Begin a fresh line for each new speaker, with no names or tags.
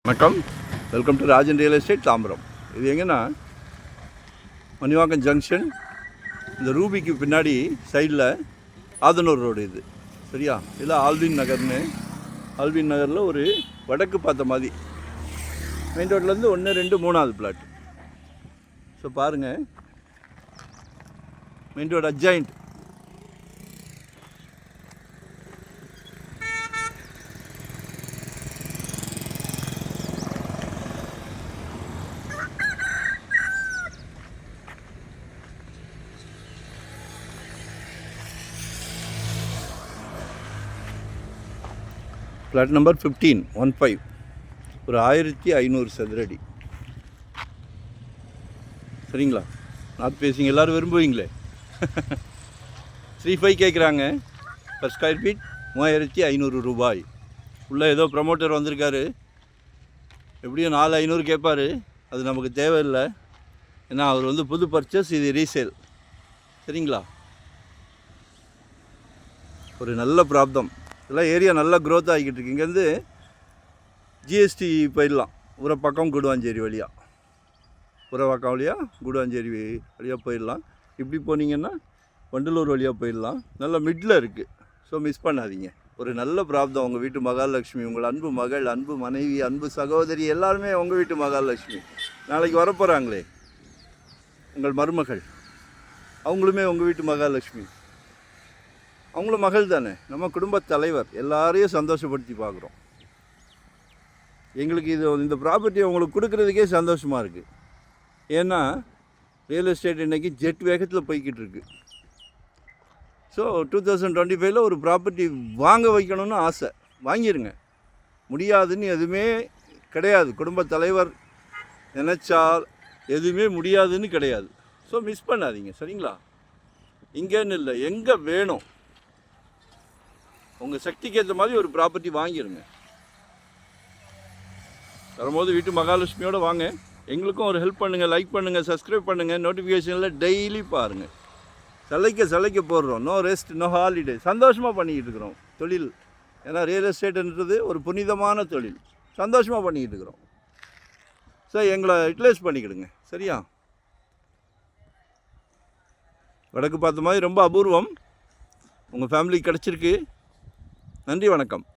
வணக்கம். Welcome to Rajan real estate Tambaram. இது எங்கன்னா மணிவாக்கம் ஜங்ஷன், இந்த ரூபிக்கு பின்னாடி சைடில் ஆதனூர் ரோடு இது. சரியா? இல்லை ஆல்வின் நகர்னு. ஆல்வின் நகரில் ஒரு வடக்கு பார்த்த மாதிரி மெயின் ரோட்லேருந்து 1, 2, 3வது பிளாட். ஸோ பாருங்கள், main road adjoint. Flat number 15 ஒரு 1500 சதுரடி. சரிங்களா? நார்த் ஃபேஸிங் எல்லோரும் விரும்புவீங்களே. 3.5 கேட்குறாங்க பர் ஸ்கொயர் ஃபீட், 3500 ரூபாய். உள்ளே ஏதோ ப்ரமோட்டர் வந்திருக்காரு, எப்படியும் 4,500 கேட்பார். அது நமக்கு தேவையில்லை, ஏன்னா அவர் வந்து புது பர்ச்சேஸ், இது ரீசேல். சரிங்களா? ஒரு நல்ல ப்ராப்ளம். இதெல்லாம் ஏரியா நல்லா க்ரோத் ஆகிக்கிட்டு இருக்கு. இங்கேருந்து ஜிஎஸ்டி போயிடலாம், உரப்பக்கம் கூடுவாஞ்சேரி வழியாக, உரவாக்கம் வழியாக கூடுவாஞ்சேரி வழியாக போயிடலாம். இப்படி போனீங்கன்னா வண்டலூர் வழியாக போயிடலாம். நல்ல மிடில் இருக்குது. ஸோ மிஸ் பண்ணாதீங்க. ஒரு நல்ல ப்ராப்ளம். உங்கள் வீட்டு மகாலட்சுமி, உங்கள் அன்பு மகள், அன்பு மனைவி, அன்பு சகோதரி எல்லாருமே உங்கள் வீட்டு மகாலட்சுமி. நாளைக்கு வரப்போகிறாங்களே உங்கள் மருமகள், அவங்களுமே உங்கள் வீட்டு மகாலட்சுமி. அவங்களும் மகள் தானே, நம்ம குடும்பத் தலைவர். எல்லாரையும் சந்தோஷப்படுத்தி பார்க்குறோம். எங்களுக்கு இந்த ப்ராப்பர்ட்டியை உங்களுக்கு கொடுக்குறதுக்கே சந்தோஷமாக இருக்குது. ஏன்னா ரியல் எஸ்டேட் இன்றைக்கி ஜெட் வேகத்தில் போய்கிட்டு இருக்கு. ஸோ 2025 ஒரு ப்ராப்பர்ட்டி வாங்க வைக்கணும்னு ஆசை, வாங்கிடுங்க. முடியாதுன்னு எதுவுமே கிடையாது. குடும்பத் தலைவர் நினச்சால் எதுவுமே முடியாதுன்னு கிடையாது. ஸோ மிஸ் பண்ணாதீங்க. சரிங்களா? இங்கேன்னு இல்லை, எங்கே வேணும் உங்கள் சக்திக்கு ஏற்ற மாதிரி ஒரு ப்ராப்பர்ட்டி வாங்கிடுங்க. வரும்போது வீட்டு மகாலட்சுமியோடு வாங்க. எங்களுக்கும் ஒரு ஹெல்ப் பண்ணுங்கள், லைக் பண்ணுங்கள், சப்ஸ்கிரைப் பண்ணுங்கள், நோட்டிஃபிகேஷனில் டெய்லி பாருங்கள். சலைக்க போடுறோம். No rest, no holiday. சந்தோஷமாக பண்ணிக்கிட்டு இருக்கிறோம் தொழில். ஏன்னா ரியல் எஸ்டேட்டுன்றது ஒரு புனிதமான தொழில். சந்தோஷமாக பண்ணிக்கிட்டு இருக்கிறோம். ஸோ எங்களை யூட்டிலைஸ் பண்ணிக்கிடுங்க. சரியா? வடக்கு பார்த்த மாதிரி ரொம்ப அபூர்வம் உங்கள் ஃபேமிலிக்கு கிடச்சிருக்கு. நன்றி, வணக்கம்.